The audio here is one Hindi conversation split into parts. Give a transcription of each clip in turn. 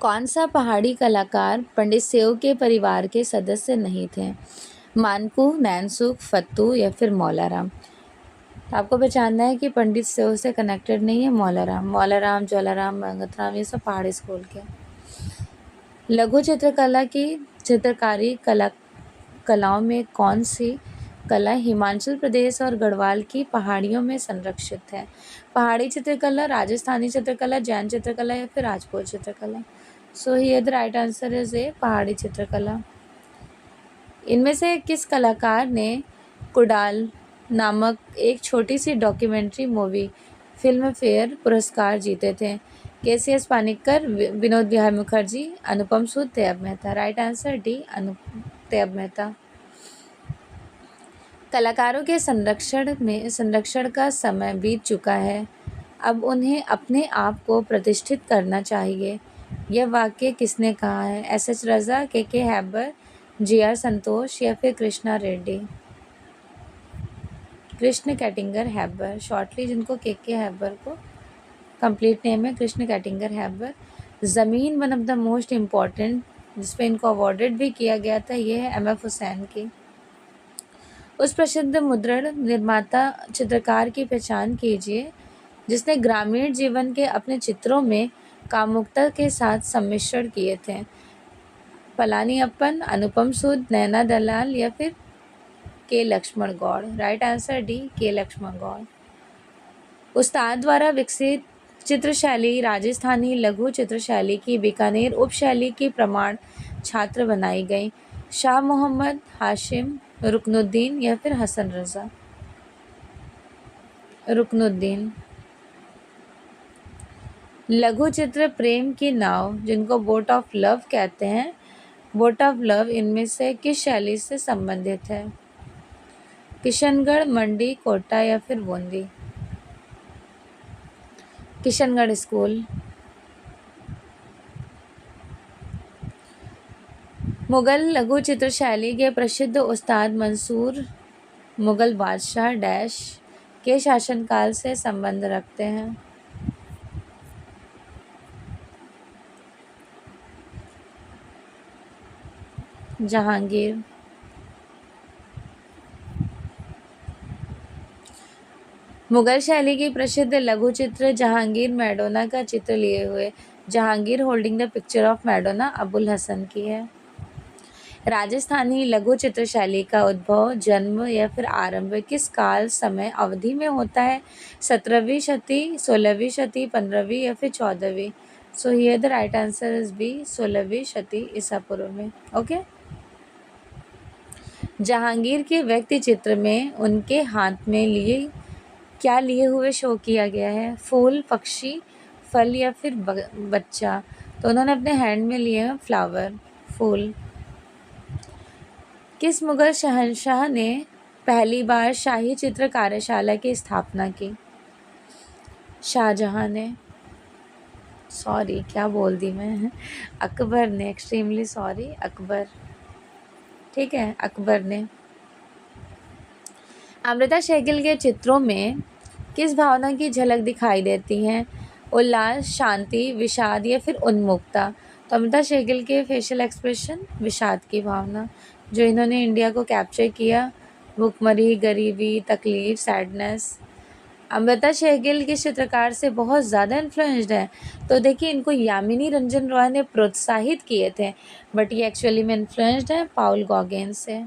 कौन सा पहाड़ी कलाकार पंडित सेओ के परिवार के सदस्य नहीं थे? मानकू, नैनसुख, फत्तू या फिर मौलाराम। तो आपको पहचानना है कि पंडित सेओ से कनेक्टेड नहीं है मौलाराम। मौलाराम, ज्वालाराम, मंगतराम ये सब पहाड़ी स्कूल के। लघु चित्रकला की चित्रकारी कलाओं में कौन सी कला हिमाचल प्रदेश और गढ़वाल की पहाड़ियों में संरक्षित है? पहाड़ी चित्रकला, राजस्थानी चित्रकला, जैन चित्रकला या फिर राजपूत चित्रकला। सो here the right answer is a पहाड़ी चित्रकला। इनमें से किस कलाकार ने कुडाल नामक एक छोटी सी डॉक्यूमेंट्री मूवी फिल्म फेयर पुरस्कार जीते थे? KCS Panikkar, Vinod Vihar Mukherjee, Anupam Sood, Tyeb Mehta. Right answer D, Tyeb Mehta. कलाकारों के संरक्षण का समय बीत चुका है, अब उन्हें अपने आप को प्रतिष्ठित करना चाहिए। यह वाक्य किसने कहा है? एस.एच. रज़ा, के हैबर, जी.आर. संतोष या फिर कृष्णा रेड्डी। कृष्ण कैटिंगर हैबर, शॉर्टली जिनको के हैबर को कंप्लीट नेम है कृष्ण कैटिंगर हैबर। ज़मीन one of the most important जिसपे इनको अवॉर्डेड भी किया गया था, ये है एम.एफ. हुसैन की। उस प्रसिद्ध मुद्रण निर्माता चित्रकार की पहचान कीजिए जिसने ग्रामीण जीवन के अपने चित्रों में कामुकता के साथ सम्मिश्रण किए थे। पलानी अप्पन, अनुपम सूद, नैना दलाल या फिर K Laxman Goud. Right answer D, K Laxman Gaur. उस्ताद द्वारा विकसित चित्रशैली राजस्थानी लघु चित्रशैली की बीकानेर उपशैली की प्रमाण छात्र बनाई गई। शाह मोहम्मद, हाशिम, रुकनुद्दीन या फिर हसन रज़ा। रुकनुद्दीन। लघु चित्र प्रेम की नाव जिनको बोट ऑफ लव कहते हैं, बोट ऑफ लव इनमें से किस शैली से संबंधित है? किशनगढ़, मंडी, कोटा या फिर बूंदी। किशनगढ़ स्कूल। मुगल लघु चित्र शैली के प्रसिद्ध उस्ताद मंसूर मुगल बादशाह डैश के शासनकाल से संबंध रखते हैं? जहांगीर। मुगल शैली की प्रसिद्ध लघु चित्र जहांगीर मैडोना का चित्र लिए हुए Jahangir holding the picture of Madonna Abul Hasan की है। राजस्थानी लघु चित्र शैली का उद्भव, जन्म या फिर आरंभ किस काल समय अवधि में होता है? 17वीं शती, 16वीं शती, 15वीं या फिर 14वीं। So here the right answer is B, 16वीं शती ईसा पूर्व में। ओके। जहांगीर के व्यक्ति चित्र में उनके हाथ में लिए हुए शो किया गया है? फूल, पक्षी, फल या फिर बच्चा। तो उन्होंने अपने हैंड में लिए हैं फ्लावर, फूल। किस मुगल शहंशाह ने पहली बार शाही चित्र कार्यशाला की स्थापना की? शाहजहां ने। सॉरी, क्या बोल दी मैं, अकबर ने। Extremely sorry, Akbar. ठीक है, अकबर ने। अमृता शेरगिल के चित्रों में किस भावना की झलक दिखाई देती है? उल्लास, शांति, विषाद या फिर उन्मुखता। तो अमृता शेरगिल के फेशियल एक्सप्रेशन विषाद की भावना, जो इन्होंने इंडिया को कैप्चर किया। भुखमरी, गरीबी, तकलीफ, सैडनेस। अमृता शेरगिल किस चित्रकार से बहुत ज़्यादा इन्फ्लुएंस्ड है? तो देखिए, इनको यामिनी रंजन रॉय ने प्रोत्साहित किए थे, बट ये एक्चुअली में इन्फ्लुएंस्ड है पाउल गॉगेन से।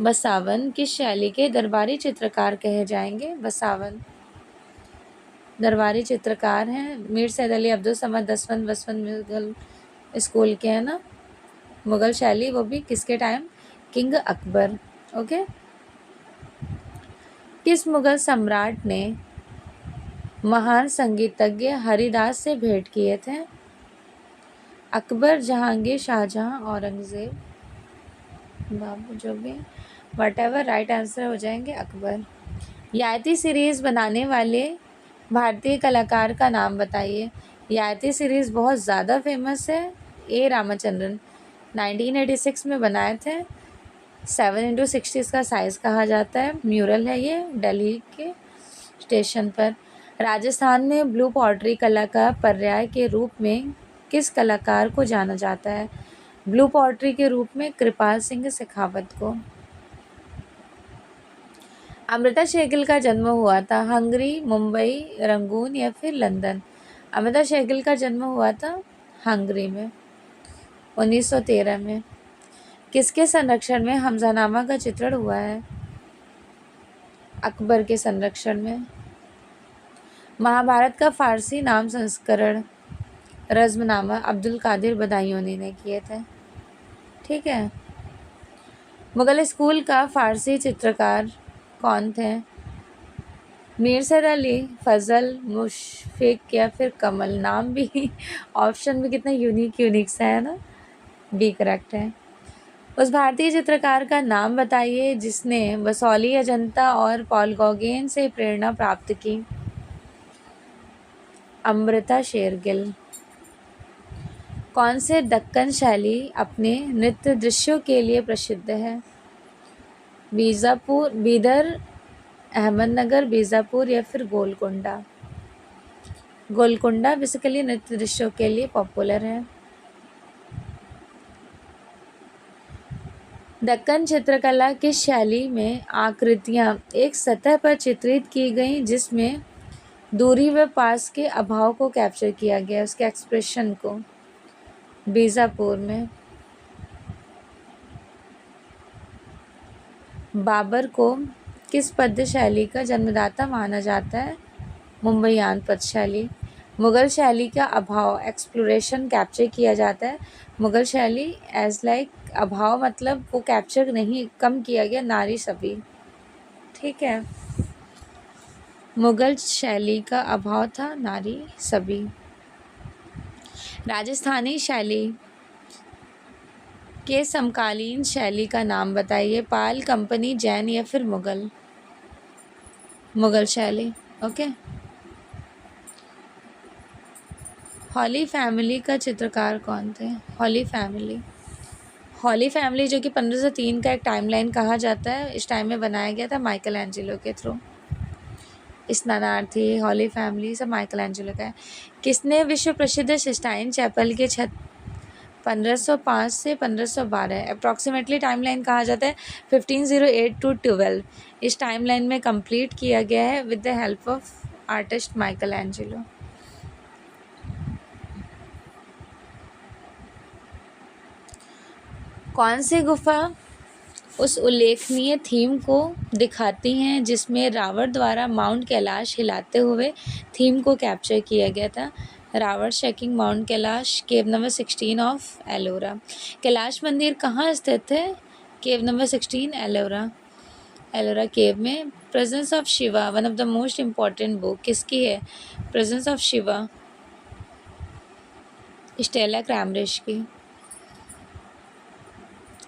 बसावन किस शैली के दरबारी चित्रकार कहे जाएंगे? बसावन दरबारी चित्रकार हैं। मीर सैयद अली अब्दुल समद दसवंत मुगल स्कूल के हैं ना, मुगल शैली, वो भी किसके टाइम? किंग अकबर। ओके। किस मुगल सम्राट ने महान संगीतज्ञ हरिदास से भेंट किए थे? अकबर, जहांगीर, शाहजहां, औरंगजेब। बाबू जो भी, वट एवर, राइट आंसर हो जाएंगे अकबर। याति सीरीज़ बनाने वाले भारतीय कलाकार का नाम बताइए। याति सीरीज़ बहुत ज़्यादा फेमस है। ए रामचंद्रन, 1986 में बनाए थे। 7x60 इसका साइज़ कहा जाता है। म्यूरल है ये, दिल्ली के स्टेशन पर। राजस्थान में ब्लू पॉटरी कला का पर्याय के रूप में किस कलाकार को जाना जाता है? ब्लू पॉटरी के रूप में कृपाल सिंह शेखावत को। अमृता शेरगिल का जन्म हुआ था हंगरी, मुंबई, रंगून या फिर लंदन? अमृता शेरगिल का जन्म हुआ था हंगरी में 1913 में। किसके संरक्षण में हमजानामा का चित्रण हुआ है? अकबर के संरक्षण में। महाभारत का फारसी नाम संस्करण रज़्मनामा अब्दुल कादिर बदायूनी ने किए थे। ठीक है। मुगल स्कूल का फारसी चित्रकार कौन थे? मीर सैयद अली, फजल, मुशफिक या फिर कमल? नाम भी ऑप्शन भी कितना यूनिक सा है ना। बी करेक्ट है। उस भारतीय चित्रकार का नाम बताइए जिसने बसौली, अजंता और पॉल गौगेन से प्रेरणा प्राप्त की। अमृता शेरगिल। कौन से दक्कन शैली अपने नृत्य दृश्यों के लिए प्रसिद्ध है? बीजापुर, बीदर, अहमदनगर, बीजापुर या फिर गोलकुंडा? गोलकुंडा बेसिकली नृत्य दृश्यों के लिए पॉपुलर है। दक्कन चित्रकला की शैली में आकृतियाँ एक सतह पर चित्रित की गईं जिसमें दूरी व पास के अभाव को कैप्चर किया गया, उसके एक्सप्रेशन को। बीजापुर में। बाबर को किस पद्य शैली का जन्मदाता माना जाता है? मुंबईयान पद्य शैली। मुगल शैली का अभाव एक्सप्लोरेशन कैप्चर किया जाता है। मुगल शैली एज लाइक अभाव मतलब वो कैप्चर नहीं, कम किया गया, नारी सभी। ठीक है। मुगल शैली का अभाव था, नारी सभी। राजस्थानी शैली के समकालीन शैली का नाम बताइए। पाल, कंपनी, जैन या फिर मुगल? मुगल शैली। ओके। हॉली फैमिली का चित्रकार कौन थे? हॉली फैमिली। हॉली फैमिली जो कि 1503 का एक टाइमलाइन कहा जाता है, इस टाइम में बनाया गया था माइकल एंजेलो के थ्रू। स्नानार्थी, हॉली फैमिली सब माइकल एंजेलो का है। किसने विश्व प्रसिद्ध सिस्टाइन चैपल के छत 1505 से 1512 अप्रॉक्सीमेटली टाइमलाइन कहा जाता है 1508 टू 12, इस टाइमलाइन में कंप्लीट किया गया है with the help of artist Michael Angelo. कौन सी गुफा उस उल्लेखनीय थीम को दिखाती हैं जिसमें रावण द्वारा माउंट कैलाश हिलाते हुए थीम को कैप्चर किया गया था? Ravana shaking mount Kailash, cave number 16 of Ellora. Kailash मंदिर कहाँ स्थित है? Cave number 16 Ellora. Ellora cave में। Presence of Shiva, one of the most important book किसकी है? Presence of Shiva Stella Kramrisch की।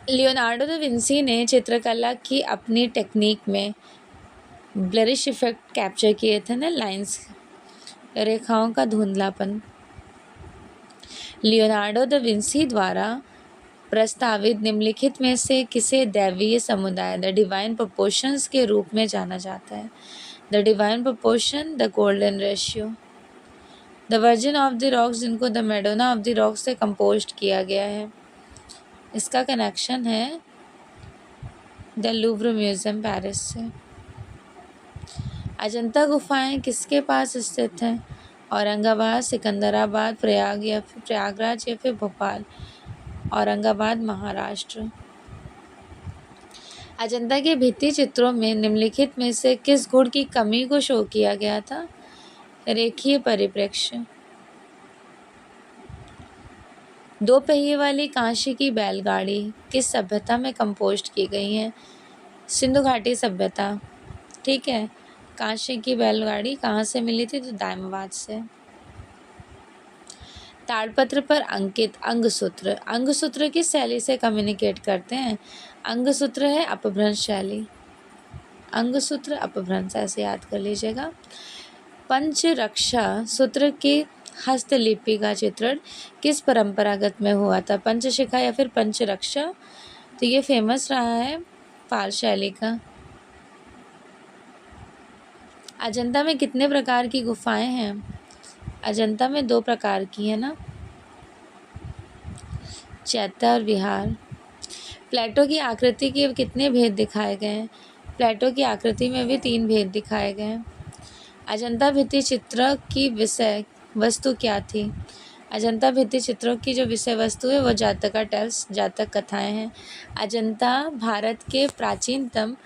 लियोनार्डो दा विंसी ने चित्रकला की अपनी टेक्निक में ब्लरिश इफेक्ट कैप्चर किए थे ना, लाइंस, रेखाओं का धुंधलापन। लियोनार्डो दा विंसी द्वारा प्रस्तावित निम्नलिखित में से किसे दैवीय समुदाय द डिवाइन प्रोपोर्शंस के रूप में जाना जाता है? The divine proportion, the golden ratio. The Virgin of the rocks जिनको the Madonna of the rocks से कंपोज किया गया है, इसका कनेक्शन है द लूव्र म्यूजियम पेरिस से। अजंता गुफाएं किसके पास स्थित हैं? औरंगाबाद, सिकंदराबाद, प्रयागराज या फिर भोपाल? औरंगाबाद, महाराष्ट्र। अजंता के भित्ति चित्रों में निम्नलिखित में से किस गुण की कमी को शो किया गया था? रेखीय परिप्रेक्ष्य। दो पहिए वाली कांस्य की बैलगाड़ी किस सभ्यता में कंपोस्ट की गई है? सिंधु घाटी सभ्यता। ठीक है। कांस्य की बैलगाड़ी कहाँ से मिली थी? तो दायमाबाद से। ताड़पत्र पर अंकित अंगसूत्र, अंगसूत्र किस शैली से कम्युनिकेट करते हैं? अंगसूत्र है अपभ्रंश शैली। अंगसूत्र अपभ्रंश, ऐसे याद कर लीजिएगा। पंचरक्षा सूत्र की हस्तलिपि का चित्रण किस परंपरागत में हुआ था? पंचशिखा या फिर पंचरक्षा? तो ये फेमस रहा है पाल शैली का। अजंता में कितने प्रकार की गुफाएं हैं? अजंता में 2 प्रकार की है ना, चैत्य और विहार। प्लेटो की आकृति के कितने भेद दिखाए गए हैं? प्लेटो की आकृति में भी 3 भेद दिखाए गए हैं। अजंता भित्ति चित्र की विषय वस्तु क्या थी? अजंता भित्ति चित्रों की जो विषय वस्तु है वो जातका टेल्स, जातक कथाएं हैं। अजंता भारत के प्राचीनतम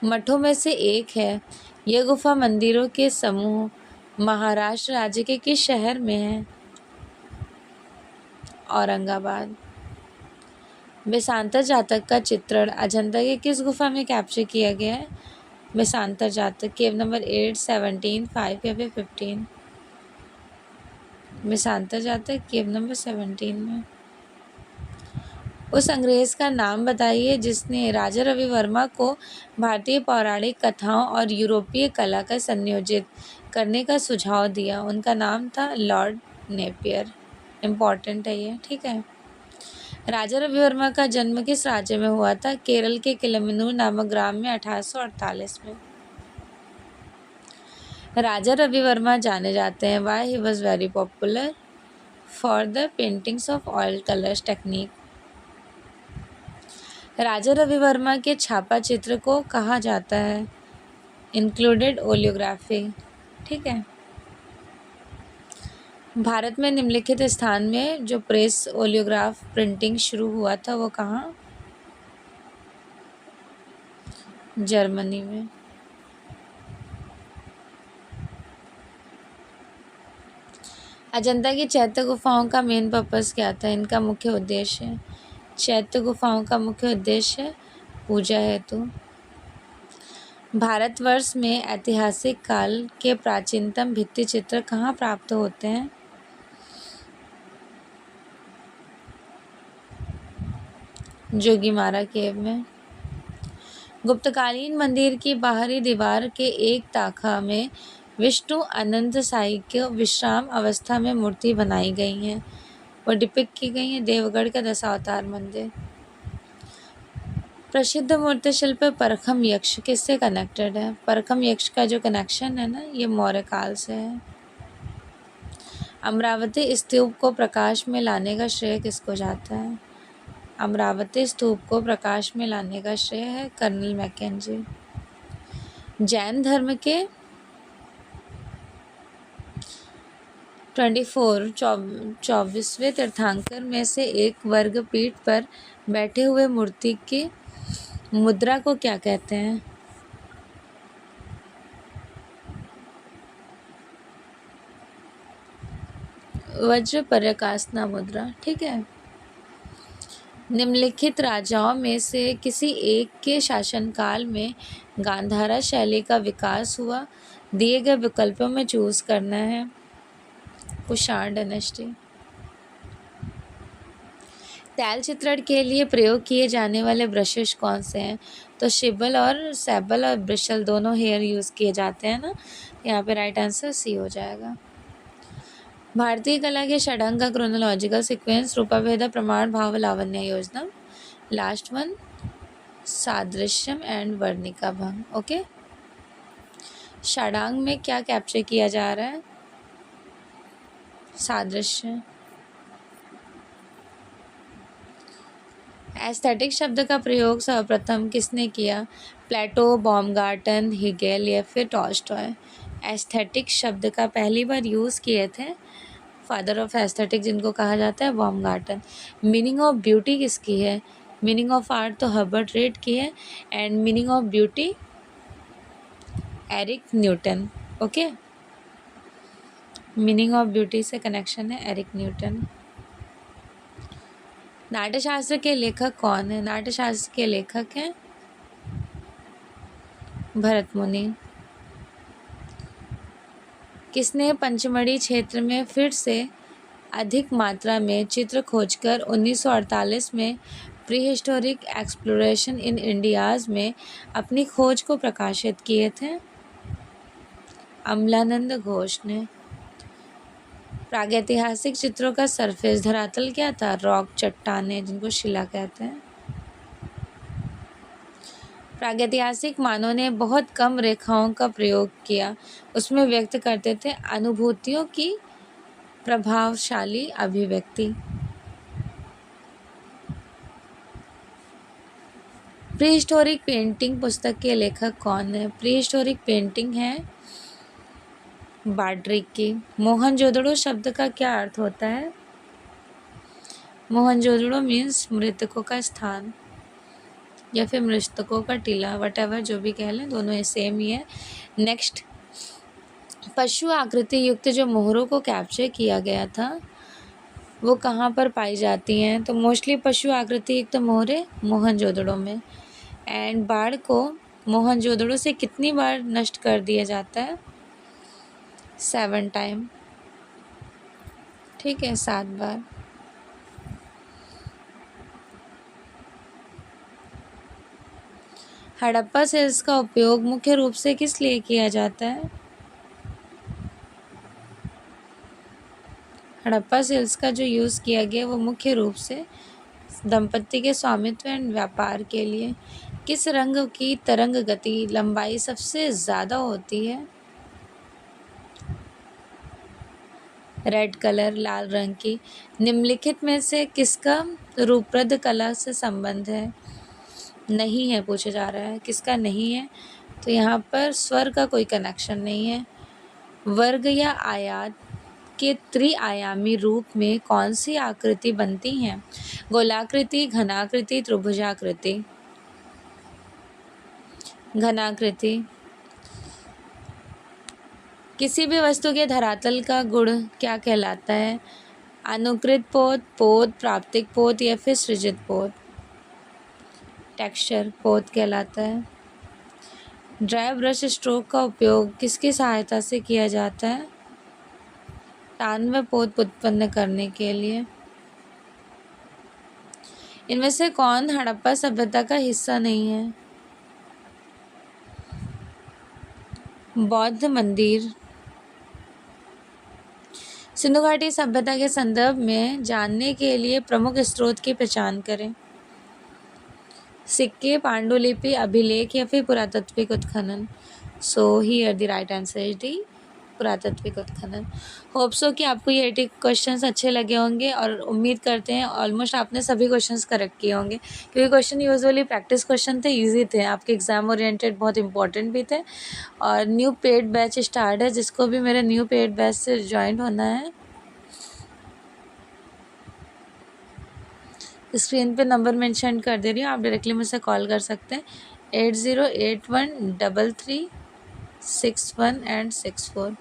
मठों में से एक है। यह गुफा मंदिरों के समूह महाराष्ट्र राज्य के किस शहर में है? औरंगाबाद। वेसांतर जातक का चित्रण अजंता के किस गुफा में कैप्चर किया गया है? वेसांतर जातक, केव नंबर 8, 17, 5 या फिर 15? वेसांतर जातक केव नंबर 17 में। उस अंग्रेज का नाम बताइए जिसने राजा रवि वर्मा को भारतीय पौराणिक कथाओं और यूरोपीय कला का संयोजित करने का सुझाव दिया। उनका नाम था लॉर्ड नेपियर। इम्पॉर्टेंट है ये, ठीक है। राजा रवि वर्मा का जन्म किस राज्य में हुआ था? केरल के किलमनूर नामक ग्राम में 1848 में। राजा रवि वर्मा जाने जाते हैं why he was very popular for the paintings of oil colours technique. Raja Ravi Varma के छापा चित्र को कहा जाता है? इंक्लूडेड ओलियोग्राफी, ठीक है। भारत में निम्नलिखित स्थान में जो प्रेस ओलियोग्राफ प्रिंटिंग शुरू हुआ था वो कहाँ? जर्मनी में। अजंता की चैत्य गुफाओं का मेन पर्पस क्या था? इनका मुख्य उद्देश्य, चैत्य गुफाओं का मुख्य उद्देश्य पूजा हेतु। भारतवर्ष में ऐतिहासिक काल के प्राचीनतम भित्ति चित्र कहाँ प्राप्त होते हैं? जोगीमारा केव में। गुप्तकालीन मंदिर की बाहरी दीवार के एक ताखा में विष्णु अनंत साई की विश्राम अवस्था में मूर्ति बनाई गई है, वो डिपिक्ट की गई है। देवगढ़ का दशावतार मंदिर। प्रसिद्ध मूर्ति शिल्प परखम यक्ष किससे कनेक्टेड है? परखम यक्ष का जो कनेक्शन है ना, ये मौर्य काल से है। अमरावती स्तूप को प्रकाश में लाने का श्रेय किसको जाता है? अमरावती स्तूप को प्रकाश में लाने का श्रेय है कर्नल मैकेंजी। जैन धर्म के 24वें तीर्थंकर में से एक वर्ग पीठ पर बैठे हुए मूर्ति की मुद्रा को क्या कहते हैं? वज्र पर्यकासना मुद्रा, ठीक है। निम्नलिखित राजाओं में से किसी एक के शासनकाल में गांधारा शैली का विकास हुआ? दिए गए विकल्पों में चूज करना है। कुषाण डायनेस्टी। तैल चित्रण के लिए प्रयोग किए जाने वाले ब्रशेस कौन से हैं? तो शिबल और सैबल और ब्रिशल दोनों हेयर यूज़ किए जाते हैं ना, यहाँ पे राइट आंसर सी हो जाएगा। भारतीय कला के षडंग का क्रोनोलॉजिकल सीक्वेंस रूपाभेद, प्रमाण, भाव, लावण्य, योजना। लास्ट वन सादृश्यम एंड वर्णिका भंग। ओके, षडांग में क्या कैप्चर किया जा रहा है? सादृश्य। एस्थेटिक शब्द का प्रयोग सर्वप्रथम किसने किया? प्लेटो, बाउमगार्टन, हेगेल या फिर टॉल्स्टॉय। एस्थेटिक शब्द का पहली बार यूज़ किए थे फादर ऑफ एस्थेटिक जिनको कहा जाता है, बाउमगार्टन। मीनिंग ऑफ ब्यूटी किसकी है? मीनिंग ऑफ आर्ट तो हर्बर्ट रेड की है, and meaning of beauty Eric Newton. Okay, meaning of beauty से कनेक्शन है एरिक न्यूटन। नाट्यशास्त्र के लेखक कौन है? नाट्यशास्त्र के लेखक हैं भरत मुनि। किसने पंचमढ़ी क्षेत्र में फिर से अधिक मात्रा में चित्र खोजकर 1948 में प्री हिस्टोरिक एक्सप्लोरेशन इन इंडियाज़ में अपनी खोज को प्रकाशित किए थे? अमलानंद घोष ने। प्रागैतिहासिक चित्रों का सरफेस धरातल क्या था? रॉक, चट्टानें जिनको शिला कहते हैं। प्रागैतिहासिक मानव ने बहुत कम रेखाओं का प्रयोग किया, उसमें व्यक्त करते थे अनुभूतियों की प्रभावशाली अभिव्यक्ति। प्रीहिस्टोरिक पेंटिंग पुस्तक के लेखक कौन है? प्रीहिस्टोरिक पेंटिंग है बाड्रिक की। मोहनजोदड़ो शब्द का क्या अर्थ होता है? मोहनजोदड़ो मीन्स मृतकों का स्थान या फिर मृतकों का टीला, वटेवर जो भी कह लें, दोनों सेम ही है। नेक्स्ट, पशु आकृति युक्त जो मोहरों को कैप्चर किया गया था वो कहाँ पर पाई जाती हैं? तो मोस्टली पशु आकृति युक्त मोहरें मोहनजोदड़ो में। एंड बाढ़ को मोहनजोदड़ो से कितनी बार नष्ट कर दिया जाता है? 7 टाइम। ठीक है, 7 बार। हड़प्पा सेल्स का उपयोग मुख्य रूप से किस लिए किया जाता है? हड़प्पा सेल्स का जो यूज़ किया गया वो मुख्य रूप से दंपत्ति के स्वामित्व एंड व्यापार के लिए। किस रंग की तरंग गति लंबाई सबसे ज़्यादा होती है? रेड कलर, लाल रंग की। निम्नलिखित में से किसका रूपप्रद कला से संबंध है? नहीं है पूछा जा रहा है, किसका नहीं है? तो यहाँ पर स्वर का कोई कनेक्शन नहीं है। वर्ग या आयत के त्रिआयामी रूप में कौन सी आकृति बनती हैं? गोलाकृति, घनाकृति, त्रिभुजाकृति। घनाकृति। किसी भी वस्तु के धरातल का गुण क्या कहलाता है? अनुकृत पोत, पोत, प्राप्तिक पोत या फिर सृजित पोत? टेक्सचर पोत कहलाता है। ड्राई ब्रश स्ट्रोक का उपयोग किसकी सहायता से किया जाता है? तान व पोत उत्पन्न करने के लिए। इनमें से कौन हड़प्पा सभ्यता का हिस्सा नहीं है? बौद्ध मंदिर। सिंधु घाटी सभ्यता के संदर्भ में जानने के लिए प्रमुख स्रोत की पहचान करें। सिक्के, पांडुलिपि, अभिलेख या फिर पुरातात्विक उत्खनन। सो here the right answer is D पुरातात्विक उत्खनन। होप सो कि आपको ये 80 क्वेश्चंस अच्छे लगे होंगे और उम्मीद करते हैं ऑलमोस्ट आपने सभी क्वेश्चंस करेक्ट किए होंगे, क्योंकि क्वेश्चन यूजुअली प्रैक्टिस क्वेश्चन थे, इजी थे, आपके एग्जाम ओरिएंटेड बहुत इंपॉर्टेंट भी थे। और न्यू पेड बैच स्टार्ट है, जिसको भी मेरे न्यू पेड बैच से ज्वाइन होना है, स्क्रीन पे नंबर मेंशन कर दे रही हूँ, आप डायरेक्टली मुझसे कॉल कर सकते हैं 80813361 एंड 64।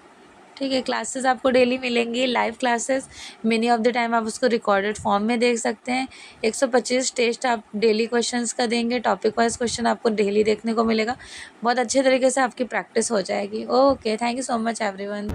ठीक है, क्लासेस आपको डेली मिलेंगी, live classes. Many of the time आप उसको रिकॉर्डेड फॉर्म में देख सकते हैं। 125 टेस्ट आप डेली क्वेश्चंस का देंगे, टॉपिक वाइज क्वेश्चन आपको डेली देखने को मिलेगा। बहुत अच्छे तरीके से आपकी प्रैक्टिस हो जाएगी। Okay, thank you so much everyone.